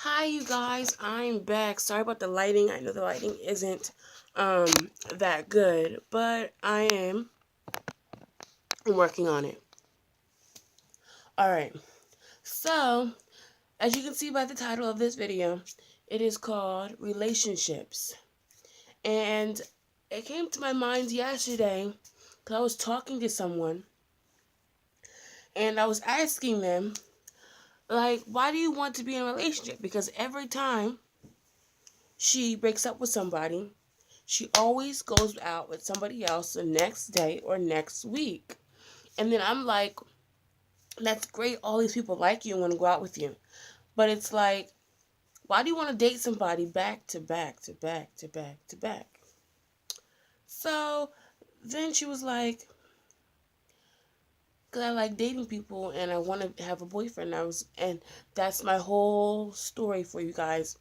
Hi you guys, I'm back. Sorry about the lighting. I know the lighting isn't that good, but I am working on it. Alright, so as you can see by the title of this video, it is called Relationships. And it came to my mind yesterday because I was talking to someone and I was asking them, like, why do you want to be in a relationship? Because every time she breaks up with somebody, she always goes out with somebody else the next day or next week. And then I'm like, that's great. All these people like you and want to go out with you. But it's like, why do you want to date somebody back to back to back to back to back? So then she was like, because I like dating people and I want to have a boyfriend. And that's my whole story for you guys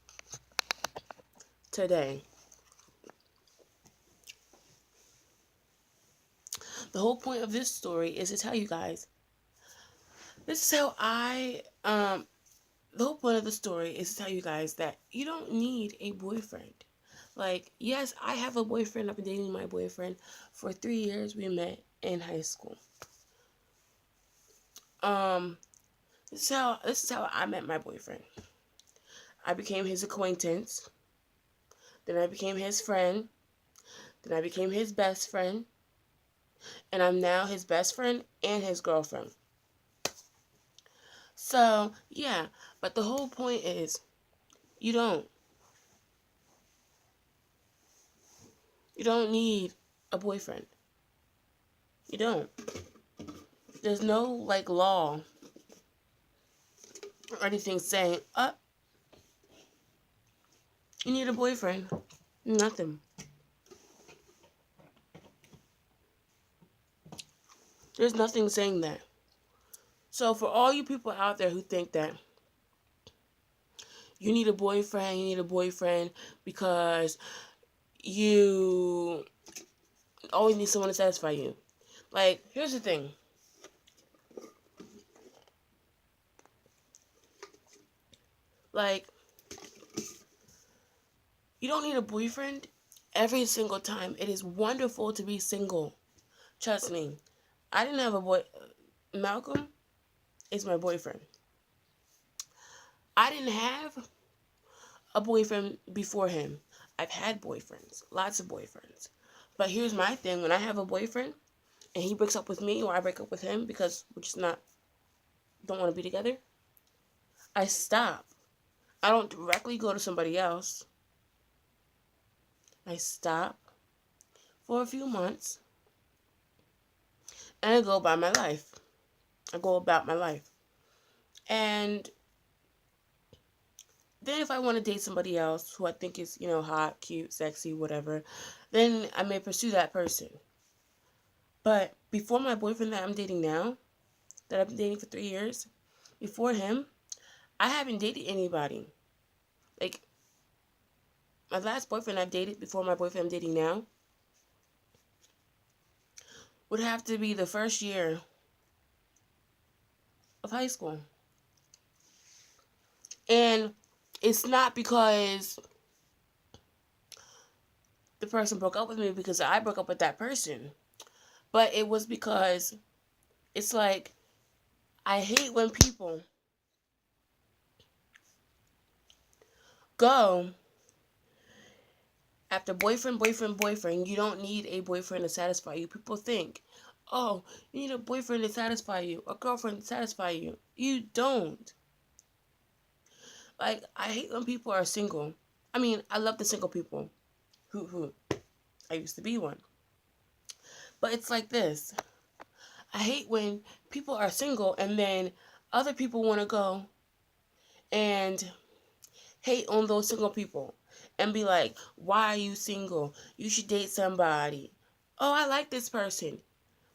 today. The whole point of this story is to tell you guys, this is how the whole point of the story is to tell you guys that you don't need a boyfriend. Like, yes, I have a boyfriend. I've been dating my boyfriend for 3 years. We met in high school. Um, this is how I met my boyfriend. I became his acquaintance. Then I became his friend. Then I became his best friend. And I'm now his best friend and his girlfriend. So, yeah. But the whole point is, you don't. You don't need a boyfriend. You don't. There's no, like, law or anything saying, you need a boyfriend. Nothing. There's nothing saying that. So for all you people out there who think that you need a boyfriend because you always need someone to satisfy you. Like, here's the thing. Like, you don't need a boyfriend every single time. It is wonderful to be single. Trust me. I didn't have a boy. Malcolm is my boyfriend. I didn't have a boyfriend before him. I've had boyfriends, lots of boyfriends. But here's my thing: when I have a boyfriend and he breaks up with me or I break up with him because we're just don't want to be together, I stop. I don't directly go to somebody else. I stop for a few months and I go by my life. I go about my life. And then if I want to date somebody else who I think is, hot, cute, sexy, whatever, then I may pursue that person. But before my boyfriend that I'm dating now, that I've been dating for 3 years, before him, I haven't dated anybody. Like, my last boyfriend I've dated before my boyfriend I'm dating now would have to be the first year of high school. And it's not because the person broke up with me because I broke up with that person. But it was because it's like, I hate when people go after boyfriend, boyfriend, boyfriend. You don't need a boyfriend to satisfy you. People think, oh, you need a boyfriend to satisfy you, a girlfriend to satisfy you. You don't. Like, I hate when people are single. I mean, I love the single people. Who. I used to be one. But it's like this. I hate when people are single and then other people want to go and hate on those single people and be like, why are you single? You should date somebody. Oh, I like this person.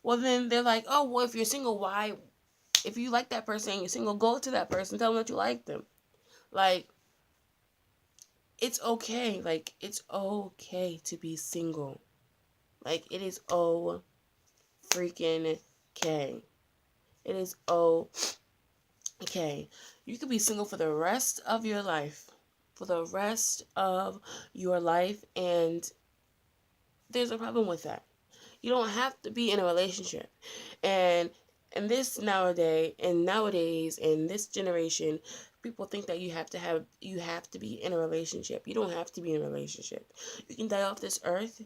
Well, then they're like, oh, well, if you're single, why? If you like that person and you're single, go to that person. Tell them that you like them. Like, it's okay. Like, it's okay to be single. Like, it is freaking okay. It is okay. You could be single for the rest of your life. For the rest of your life, and there's a problem with that. You don't have to be in a relationship. And nowadays in this generation, people think that you have to be in a relationship. You don't have to be in a relationship. You can die off this earth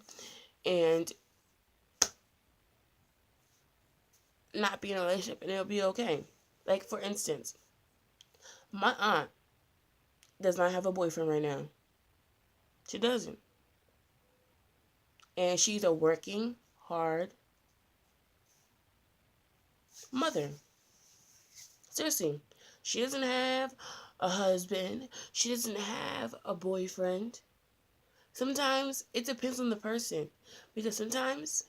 and not be in a relationship and it'll be okay. Like, for instance, my aunt does not have a boyfriend right now. She doesn't. And she's a working hard mother. Seriously. She doesn't have a husband. She doesn't have a boyfriend. Sometimes it depends on the person. Because sometimes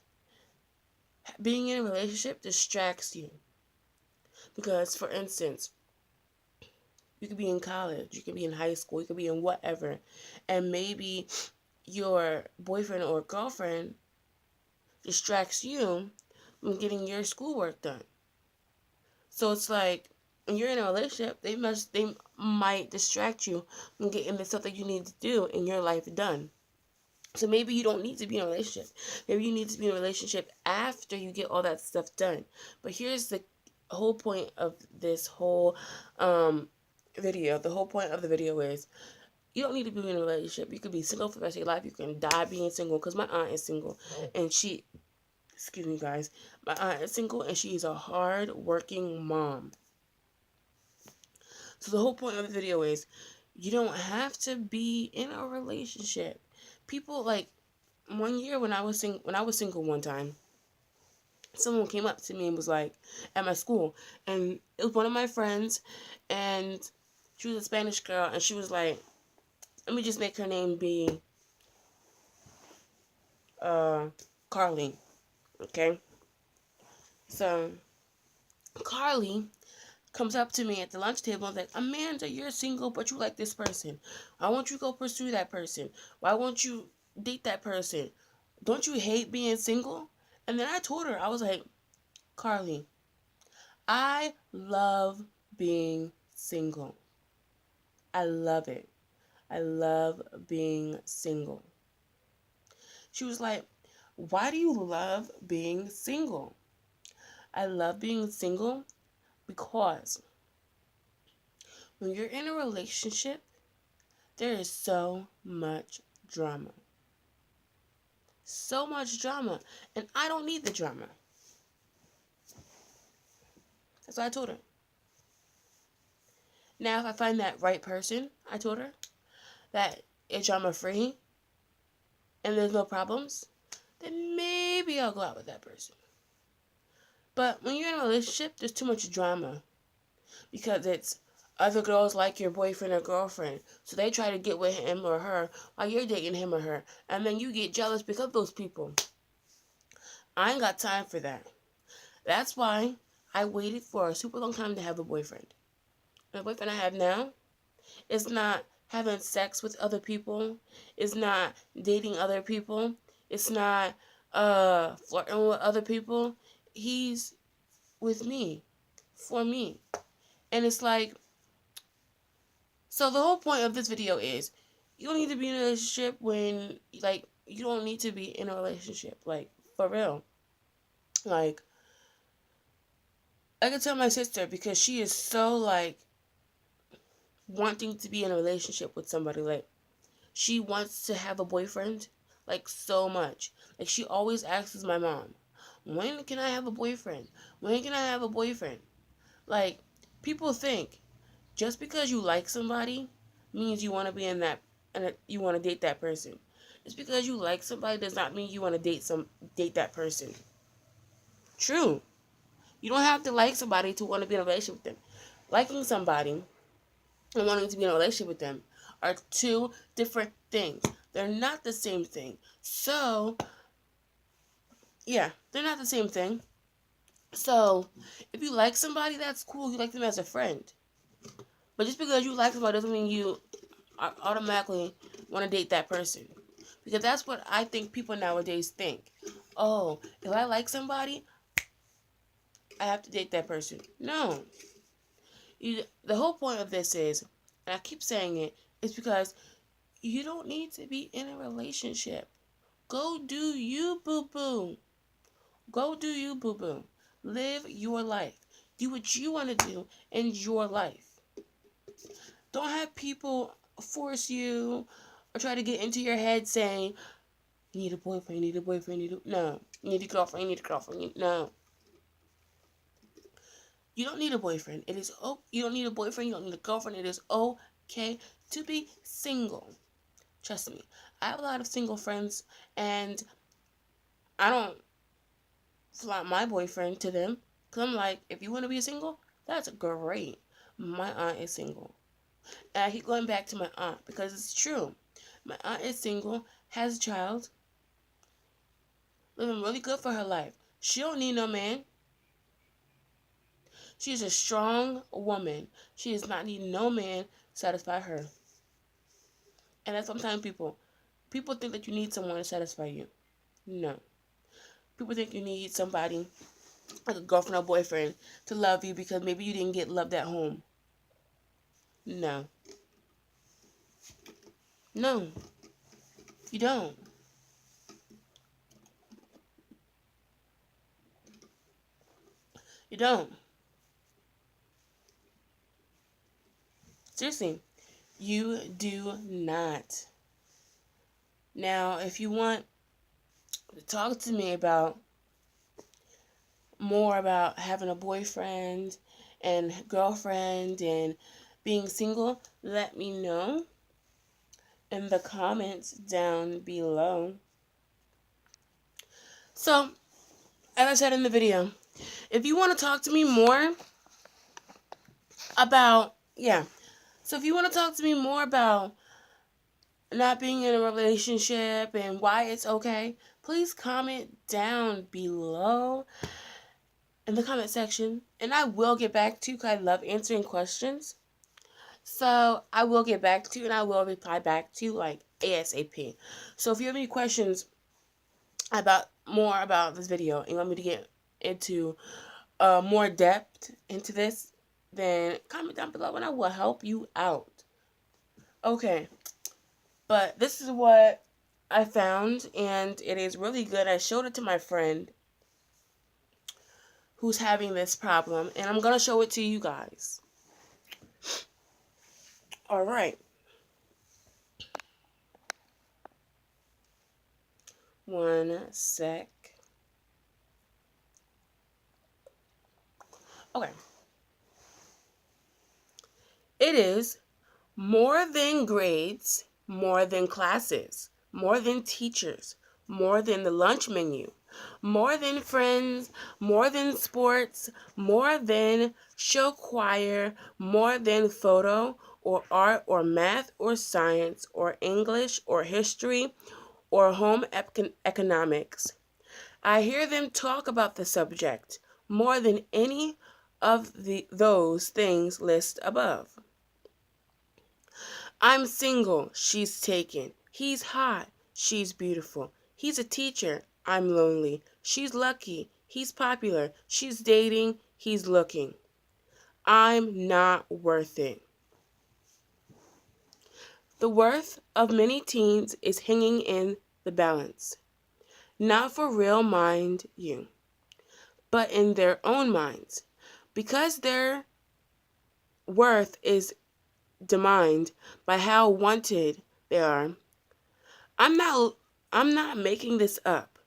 being in a relationship distracts you. Because, for instance, you could be in college, you could be in high school, you could be in whatever. And maybe your boyfriend or girlfriend distracts you from getting your schoolwork done. So it's like, when you're in a relationship, they might distract you from getting the stuff that you need to do in your life done. So maybe you don't need to be in a relationship. Maybe you need to be in a relationship after you get all that stuff done. But here's the whole point of this whole video. The whole point of the video is, you don't need to be in a relationship. You could be single for the rest of your life. You can die being single. Because my aunt is single. And excuse me guys, my aunt is single and she is a hard working mom. So the whole point of the video is, you don't have to be in a relationship. People, like, one year when I was single one time, someone came up to me and was like, at my school, and it was one of my friends, and she was a Spanish girl, and she was like, let me just make her name be Carly, okay? So Carly comes up to me at the lunch table and is like, Amanda, you're single, but you like this person. Why won't you go pursue that person? Why won't you date that person? Don't you hate being single? And then I told her, I was like, Carly, I love being single. I love it. I love being single. She was like, why do you love being single? I love being single because when you're in a relationship, there is so much drama. So much drama. And I don't need the drama. That's what I told her. Now, if I find that right person, I told her, that is drama free and there's no problems, then maybe I'll go out with that person. But when you're in a relationship, there's too much drama. Because it's other girls like your boyfriend or girlfriend. So they try to get with him or her while you're dating him or her. And then you get jealous because of those people. I ain't got time for that. That's why I waited for a super long time to have a boyfriend. And the boyfriend I have now is not having sex with other people. It's not dating other people. It's not flirting with other people. He's with me. For me. And it's like, so the whole point of this video is, you don't need to be in a relationship when, like, you don't need to be in a relationship. Like, for real. Like, I can tell my sister, because she is so, like, wanting to be in a relationship with somebody. Like, she wants to have a boyfriend, like, so much. Like, she always asks my mom, when can I have a boyfriend? When can I have a boyfriend? Like, people think just because you like somebody means you want to be in that, and you want to date that person. Just because you like somebody does not mean you want to date that person. True. You don't have to like somebody to want to be in a relationship with them. Liking somebody and wanting to be in a relationship with them are two different things. They're not the same thing. So, yeah, they're not the same thing. So, if you like somebody, that's cool. You like them as a friend. But just because you like somebody doesn't mean you automatically want to date that person. Because that's what I think people nowadays think. Oh, if I like somebody, I have to date that person. No. The whole point of this is, and I keep saying it, is because you don't need to be in a relationship. Go do you, boo-boo. Go do you, boo-boo. Live your life. Do what you want to do in your life. Don't have people force you or try to get into your head saying, you need a boyfriend, you need a boyfriend, no. You need a girlfriend, you need a girlfriend, no. You don't need a boyfriend. You don't need a boyfriend, you don't need a girlfriend. It is okay to be single. Trust me. I have a lot of single friends, and I don't flaunt my boyfriend to them. Because I'm like, if you want to be single, that's great. My aunt is single. And I keep going back to my aunt because it's true. My aunt is single, has a child, living really good for her life. She don't need no man. She's a strong woman. She does not need no man to satisfy her. And that's sometimes people think that you need someone to satisfy you. No. People think you need somebody, like a girlfriend or boyfriend, to love you because maybe you didn't get loved at home. No. No. You don't. You don't. Seriously. You do not. Now, if you want to talk to me about more about having a boyfriend and girlfriend and being single, let me know in the comments down below. So, as I said in the video, if you want to talk to me more about, if you want to talk to me more about not being in a relationship and why it's okay, please comment down below in the comment section, and I will get back to you because I love answering questions. So I will get back to you, and I will reply back to you like ASAP. So if you have any questions more about this video and you want me to get into more depth into this, then comment down below and I will help you out. Okay, but this is what I found, and it is really good. I showed it to my friend who's having this problem, and I'm going to show it to you guys. All right. One sec. Okay. It is more than grades, more than classes, more than teachers, more than the lunch menu, more than friends, more than sports, more than show choir, more than photo or art or math or science or English or history or home economics. I hear them talk about the subject more than any of those things listed above. I'm single, she's taken. He's hot, she's beautiful. He's a teacher, I'm lonely. She's lucky, he's popular. She's dating, he's looking. I'm not worth it. The worth of many teens is hanging in the balance. Not for real, mind you, but in their own minds. Because their worth is determined by how wanted they are. I'm not making this up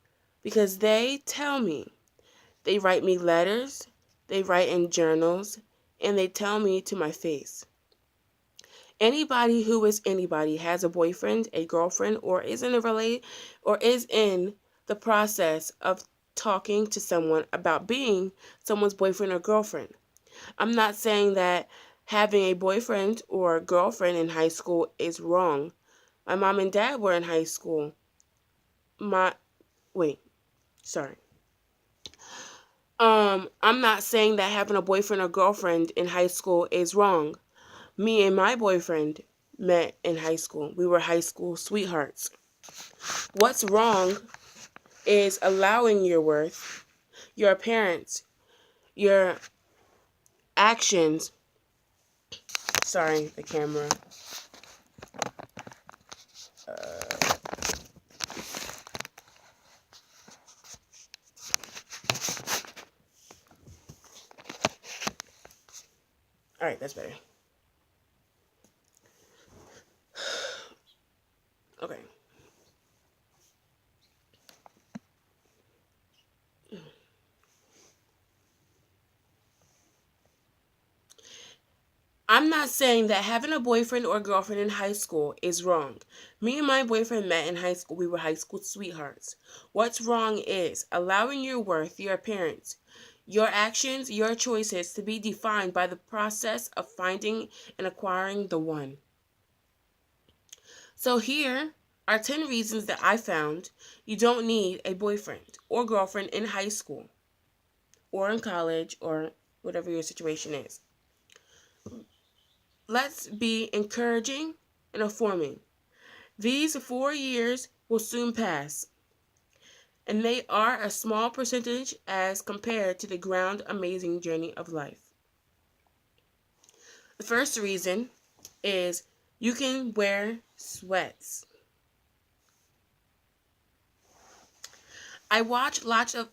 because they tell me. They write me letters, they write in journals, and they tell me to my face. Anybody who is anybody has a boyfriend, a girlfriend, or is in the process of talking to someone about being someone's boyfriend or girlfriend. I'm not saying that having a boyfriend or girlfriend in high school is wrong. My mom and dad were in high school. I'm not saying that having a boyfriend or girlfriend in high school is wrong. Me and my boyfriend met in high school. We were high school sweethearts. What's wrong is allowing your worth, your parents, your actions, Sorry, the camera. Alright, that's better. Okay. I'm not saying that having a boyfriend or girlfriend in high school is wrong. Me and my boyfriend met in high school. We were high school sweethearts. What's wrong is allowing your worth, your appearance, your actions, your choices to be defined by the process of finding and acquiring the one. So here are 10 reasons that I found you don't need a boyfriend or girlfriend in high school or in college or whatever your situation is. Let's be encouraging and informing. These 4 years will soon pass, and they are a small percentage as compared to the grand amazing journey of life. The first reason is you can wear sweats. I watch lots of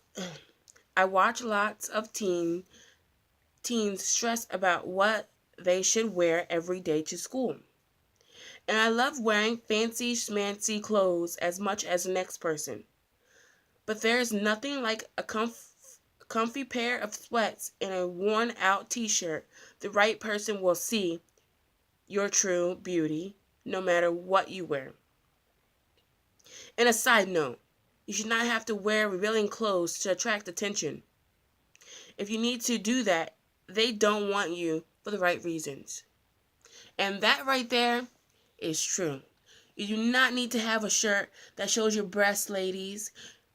teens stress about what they should wear every day to school. And I love wearing fancy schmancy clothes as much as the next person. But there's nothing like a comfy pair of sweats and a worn out t-shirt. The right person will see your true beauty no matter what you wear. And a side note, you should not have to wear revealing clothes to attract attention. If you need to do that, they don't want you for the right reasons. And that right there is true. You do not need to have a shirt that shows your breasts, ladies.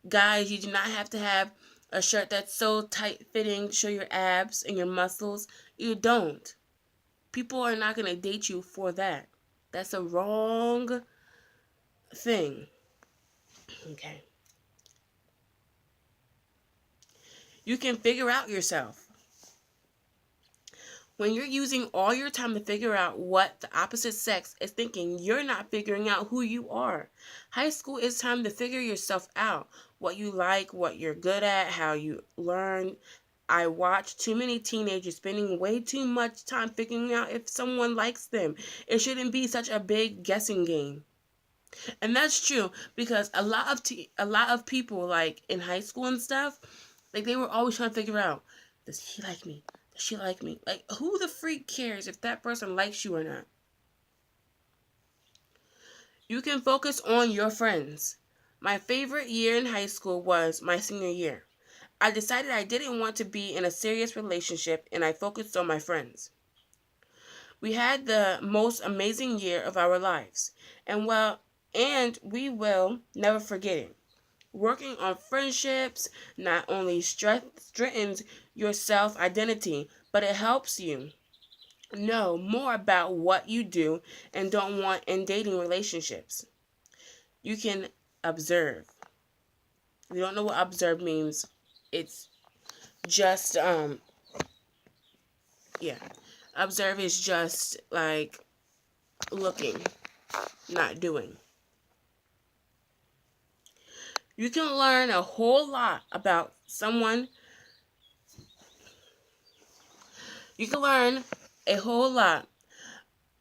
Guys, you do not have to have a shirt that's so tight fitting to show your abs and your muscles. You don't. People are not going to date you for that. That's a wrong thing. Okay. You can figure out yourself. When you're using all your time to figure out what the opposite sex is thinking, you're not figuring out who you are. High school is time to figure yourself out. What you like, what you're good at, how you learn. I watch too many teenagers spending way too much time figuring out if someone likes them. It shouldn't be such a big guessing game. And that's true because a lot of people like in high school and stuff, like they were always trying to figure out, does he like me? Does she like me? Like, who the freak cares if that person likes you or not? You can focus on your friends. My favorite year in high school was my senior year. I decided I didn't want to be in a serious relationship and I focused on my friends. We had the most amazing year of our lives. And we will never forget it. Working on friendships not only strengthens your self identity, but it helps you know more about what you do and don't want in dating relationships. You can observe. If you don't know what observe means, it's just yeah. Observe is just like looking, not doing. You can learn a whole lot about someone. You can learn a whole lot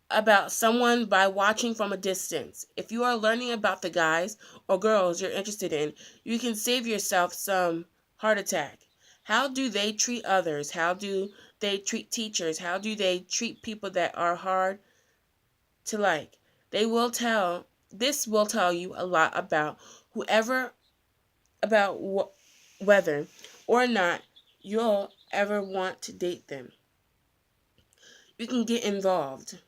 about someone by watching from a distance. If you are learning about the guys or girls you're interested in, you can save yourself some heart attack. How do they treat others? How do they treat teachers? How do they treat people that are hard to like? This will tell you a lot about whether or not you'll ever want to date them. You can get involved.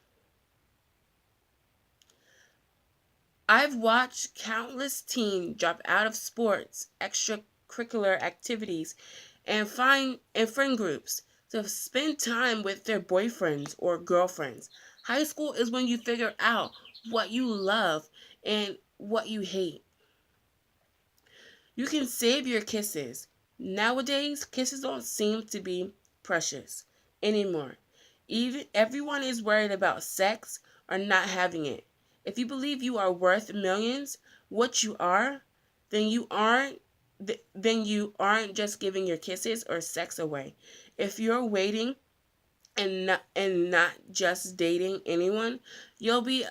I've watched countless teens drop out of sports, extracurricular activities, and friend groups to spend time with their boyfriends or girlfriends. High school is when you figure out what you love and what you hate. You can save your kisses. Nowadays, kisses don't seem to be precious anymore. Even everyone is worried about sex or not having it. If you believe you are worth millions, what you are, then you aren't just giving your kisses or sex away. If you're waiting and not just dating anyone, you'll be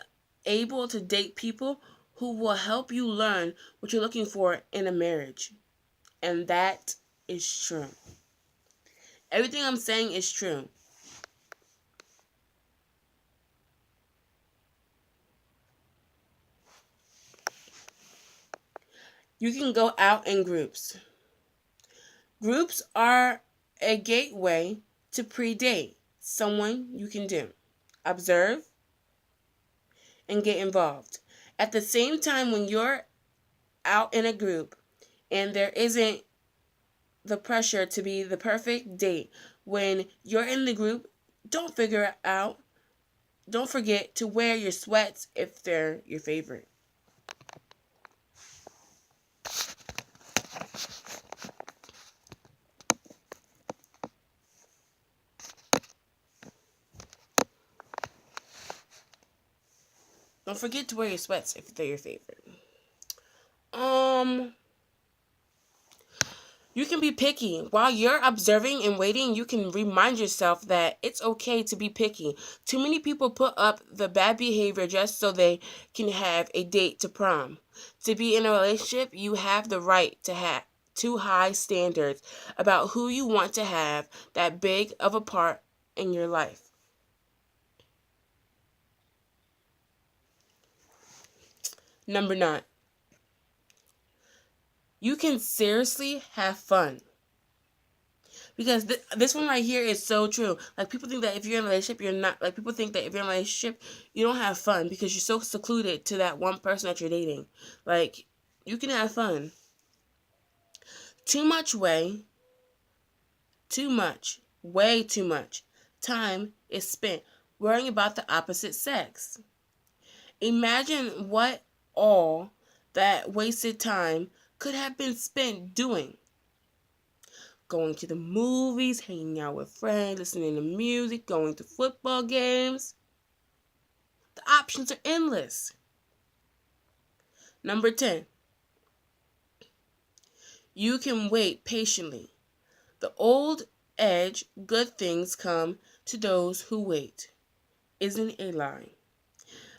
able to date people who will help you learn what you're looking for in a marriage. And that is true. Everything I'm saying is true. You can go out in groups. Groups are a gateway to predate someone you can do, observe, and get involved. At the same time, when you're out in a group and there isn't the pressure to be the perfect date, when you're in the group, don't figure out, don't forget to wear your sweats if they're your favorite. Don't forget to wear your sweats if they're your favorite. You can be picky. While you're observing and waiting, you can remind yourself that it's okay to be picky. Too many people put up the bad behavior just so they can have a date to prom. To be in a relationship, you have the right to have too high standards about who you want to have that big of a part in your life. Number 9. You can seriously have fun. Because this one right here is so true. Like, people think that if you're in a relationship, you're not. Like, people think that if you're in a relationship, you don't have fun because you're so secluded to that one person that you're dating. Like, you can have fun. Way too much time is spent worrying about the opposite sex. Imagine what all that wasted time could have been spent doing. Going to the movies, hanging out with friends, listening to music, going to football games. The options are endless. Number 10. You can wait patiently. The old adage, good things come to those who wait, isn't a lie.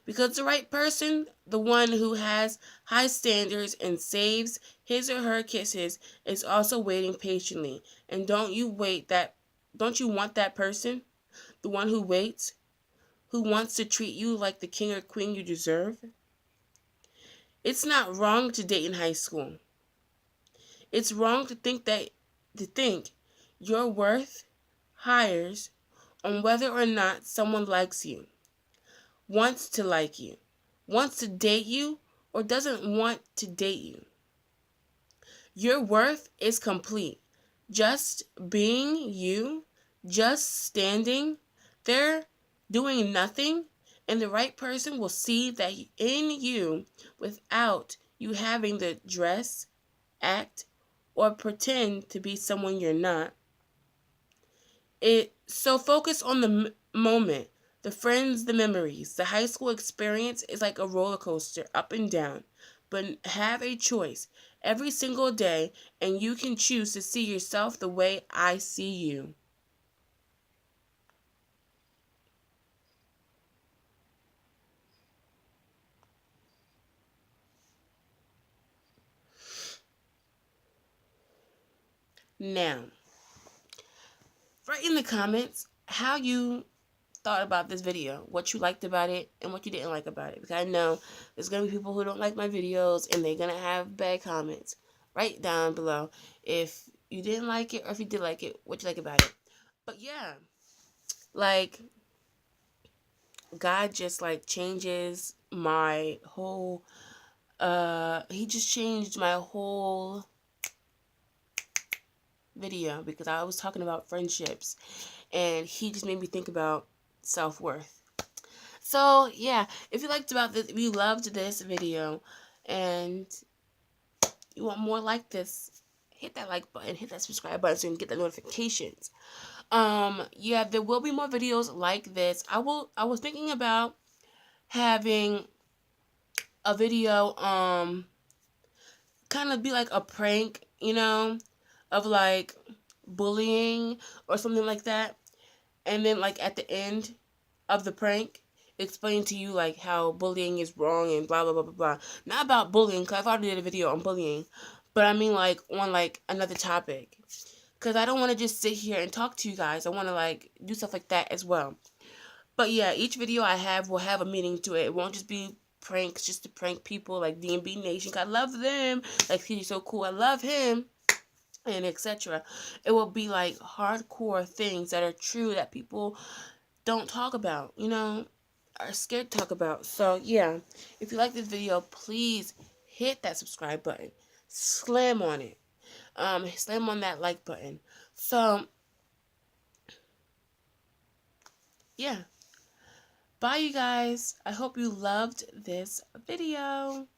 Because the right person, the one who has high standards and saves his or her kisses, is also waiting patiently. And don't you want that person, the one who waits, who wants to treat you like the king or queen you deserve? It's not wrong to date in high school. It's wrong to think your worth hires on whether or not someone likes you, wants to like you, wants to date you, or doesn't want to date you. Your worth is complete. Just being you, just standing there doing nothing, and the right person will see that in you without you having to dress, act, or pretend to be someone you're not. So focus on the moment, the friends, the memories. The high school experience is like a roller coaster, up and down. But have a choice every single day, and you can choose to see yourself the way I see you. Now, write in the comments how you thought about this video, what you liked about it and what you didn't like about it, because I know there's gonna be people who don't like my videos and they're gonna have bad comments. Write down below if you didn't like it or if you did like it, what you like about it. But yeah, like, God just like changes my whole he just changed my whole video, because I was talking about friendships and he just made me think about self-worth. So yeah, if you loved this video and you want more like this, hit that like button, hit that subscribe button so you can get the notifications. Yeah, there will be more videos like this. I was thinking about having a video, kind of be like a prank, of like bullying or something like that. And then like at the end of the prank, explain to you like how bullying is wrong and blah blah blah blah blah. Not about bullying, cause I've already did a video on bullying, but I mean like on like another topic. Cause I don't want to just sit here and talk to you guys. I want to like do stuff like that as well. But yeah, each video I have will have a meaning to it. It won't just be pranks just to prank people like DMB Nation. I love them. Like he's so cool. I love him. And etc. It will be like hardcore things that are true that people don't talk about, are scared to talk about. So yeah, if you like this video, please hit that subscribe button. Slam on it. Slam on that like button. So yeah. Bye, you guys. I hope you loved this video.